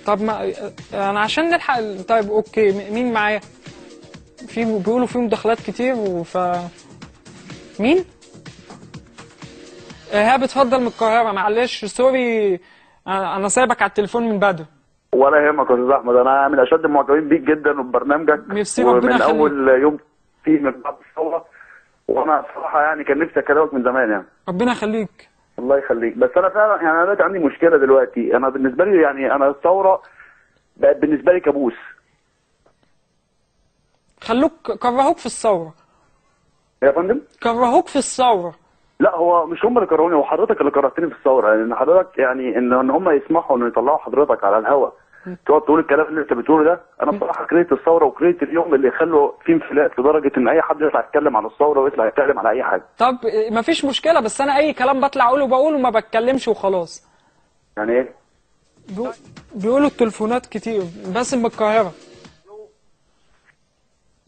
طب ما انا عشان نلحق طيب اوكي، مين معايا؟ بيقولوا في مداخلات كتير مين؟ ايهاب اتفضل من القاهرة. معلش سوري، انا سايبك على التليفون من بدري. ولا يهمك يا استاذ احمد، انا من اشد المعجبين بيك جدا وببرنامجك. ميرسي، ربنا ومن يخليك. اول يوم فيه من بعد الثوره، وانا بصراحه يعني كان نفسي اكلمك من زمان يعني. ربنا يخليك. الله يخليك. بس انا فعلا يعني انا دلوقتي عندي مشكله دلوقتي. انا بالنسبه لي يعني انا الثوره بقت بالنسبه لي كابوس. كرهوك في الثورة. يا فندم؟ كرهوك في الثورة. لا، هو مش هم اللي كرهوني، هو حضرتك اللي كرهتني في الثوره. يعني ان حضرتك يعني ان هم يسمحوا انه يطلعوا حضرتك على الهوا تقعد تقول الكلام اللي انت بتقوله ده. انا بصراحه كرهت الثوره وكرهت اليوم اللي يخلوا فيه انفلات لدرجه ان اي حد يطلع يتكلم عن الثوره ويطلع يتكلم على اي حاجه. طب مفيش مشكلة، بس انا اي كلام بطلع بقوله ما بتكلمش وخلاص. يعني ايه؟ بيقولوا التليفونات كتير. باسم من القاهرة.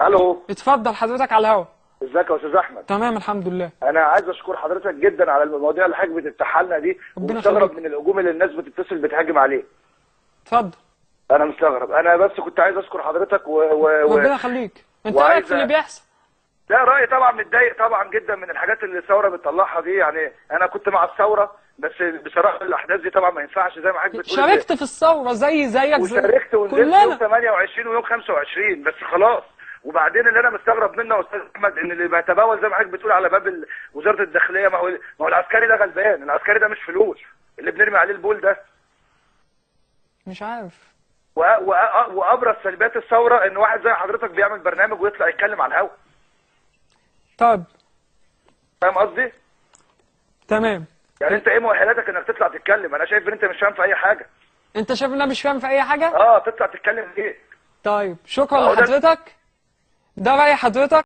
الو، اتفضل حضرتك على الهوا. ازيك يا استاذ احمد؟ تمام الحمد لله. انا عايز اشكر حضرتك جدا على المواضيع اللي حضرتك بتفتحها لنا دي، ربنا ومستغرب يخليك. من الهجوم اللي الناس بتتصل بتهاجم عليه. اتفضل. انا مستغرب. انا بس كنت عايز اشكر حضرتك ربنا يخليك. انت وعايز رايك في اللي بيحصل؟ لا، رايي طبعا متضايق طبعا جدا من الحاجات اللي الثوره بتطلعها دي. يعني انا كنت مع الثوره، بس بصراحه الاحداث دي طبعا ما ينفعش زي ما حضرتك بتقول. شاركت في الثورة زيك وشاركت ونزلت يوم 28 ويوم 25، بس خلاص. وبعدين اللي انا مستغرب منه يا استاذ احمد ان اللي بيتبول زي ما حضرتك بتقول على باب وزاره الداخليه، ما هو العسكري ده غلبان. العسكري ده مش فلوس اللي بنرمي عليه البول ده. مش عارف. وابرز سلبيات الثوره ان واحد زي حضرتك بيعمل برنامج ويطلع يتكلم على الهوا. طب فاهم قصدي؟ تمام. يعني انت ايه مؤهلاتك انك تطلع تتكلم؟ انا شايف ان انت مش فاهم في اي حاجه. انت شايف ان انا مش فاهم في اي حاجة؟ تطلع تتكلم ليه؟ طيب شكرا لحضرتك. ده رأي حضرتك.